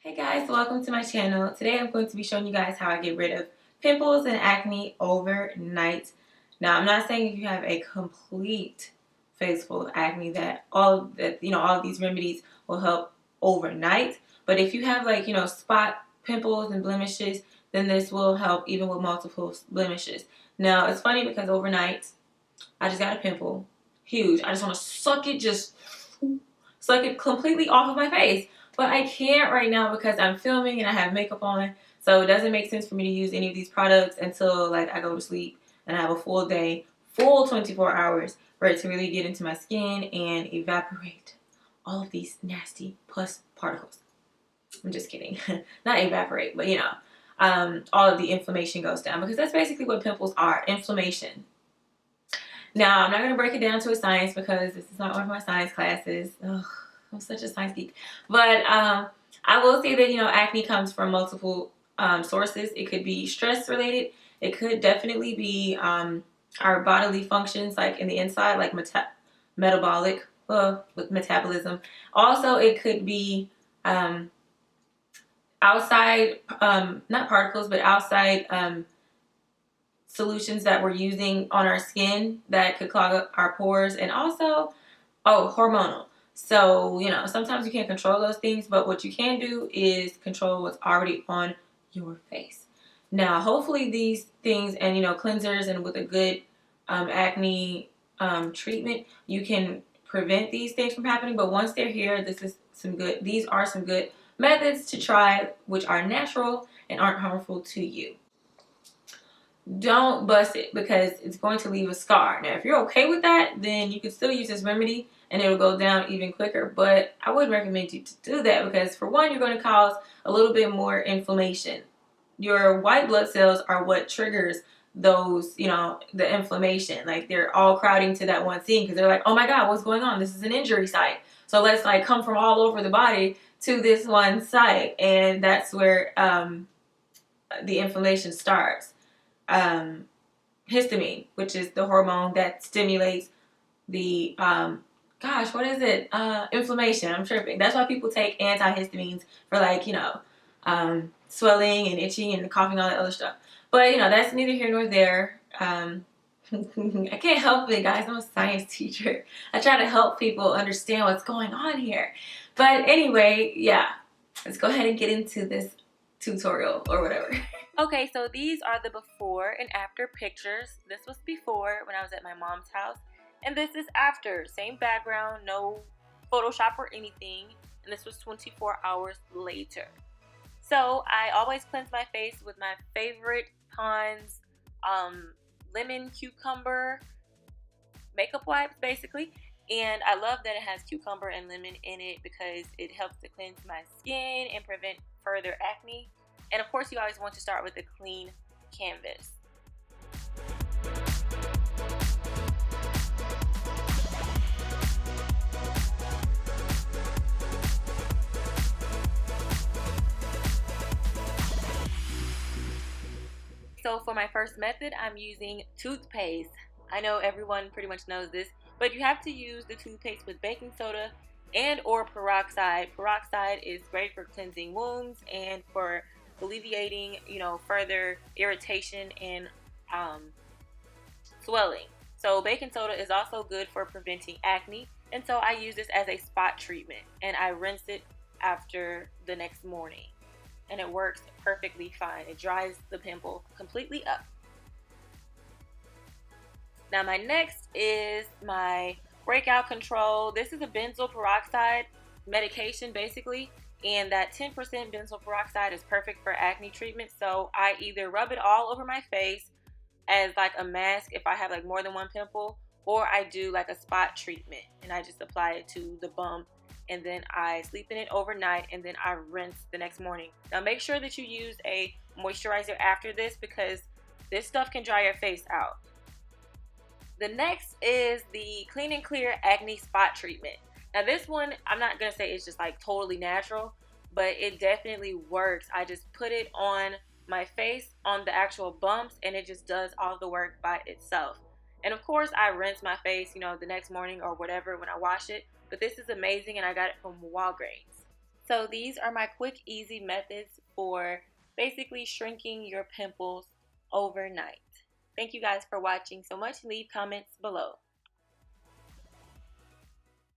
Hey guys, welcome to my channel. Today I'm going to be showing you guys how I get rid of pimples and acne overnight. Now, I'm not saying if you have a complete face full of acne that all of these remedies will help overnight, but if you have spot pimples and blemishes, then this will help even with multiple blemishes. Now, it's funny because overnight I just got a pimple, huge. I just want to suck it completely off of my face. But I can't right now because I'm filming and I have makeup on. So it doesn't make sense for me to use any of these products until I go to sleep and I have a full day, full 24 hours for it to really get into my skin and evaporate all of these nasty pus particles. I'm just kidding. Not evaporate, but all of the inflammation goes down because that's basically what pimples are, inflammation. Now, I'm not going to break it down to a science because this is not one of my science classes. Ugh, I'm such a science geek. But I will say that, acne comes from multiple sources. It could be stress related. It could definitely be our bodily functions, like in the inside, like metabolic, with metabolism. Also, it could be outside, not particles, but outside solutions that we're using on our skin that could clog up our pores, and also hormonal. So sometimes you can't control those things, but what you can do is control what's already on your face. Now hopefully these things and cleansers and with a good acne treatment, you can prevent these things from happening. But once they're here, these are some good methods to try, which are natural and aren't harmful to you. Don't bust it because it's going to leave a scar. Now, if you're okay with that, then you can still use this remedy and it'll go down even quicker. But I wouldn't recommend you to do that because, for one, you're going to cause a little bit more inflammation. Your white blood cells are what triggers those, the inflammation. Like, they're all crowding to that one scene because they're like, oh my God, what's going on? This is an injury site. So let's come from all over the body to this one site. And that's where the inflammation starts. Histamine, which is the hormone that stimulates the inflammation. I'm tripping. That's why people take antihistamines for swelling and itching and coughing, all that other stuff. But that's neither here nor there. I can't help it, guys. I'm a science teacher. I try to help people understand what's going on here. But anyway, yeah, let's go ahead and get into this tutorial or whatever. Okay, so these are the before and after pictures. This was before when I was at my mom's house, and this is after. Same background, no Photoshop or anything, and this was 24 hours later. So I always cleanse my face with my favorite Pond's lemon cucumber makeup wipes, basically. And I love that it has cucumber and lemon in it because it helps to cleanse my skin and prevent further acne. And of course, you always want to start with a clean canvas. So for my first method, I'm using toothpaste. I know everyone pretty much knows this, but you have to use the toothpaste with baking soda and or peroxide. Peroxide is great for cleansing wounds and for alleviating, further irritation and swelling. So baking soda is also good for preventing acne, and so I use this as a spot treatment, and I rinse it after the next morning, and it works perfectly fine. It dries the pimple completely up. Now my next is my breakout control. This is a benzoyl peroxide medication basically, and that 10% benzoyl peroxide is perfect for acne treatment. So I either rub it all over my face as a mask if I have more than one pimple, or I do a spot treatment and I just apply it to the bump, and then I sleep in it overnight, and then I rinse the next morning. Now make sure that you use a moisturizer after this because this stuff can dry your face out. The next is the Clean and Clear Acne Spot Treatment. Now this one, I'm not going to say it's just totally natural, but it definitely works. I just put it on my face, on the actual bumps, and it just does all the work by itself. And of course, I rinse my face, the next morning or whatever when I wash it. But this is amazing, and I got it from Walgreens. So these are my quick, easy methods for basically shrinking your pimples overnight. Thank you guys for watching so much. Leave comments below.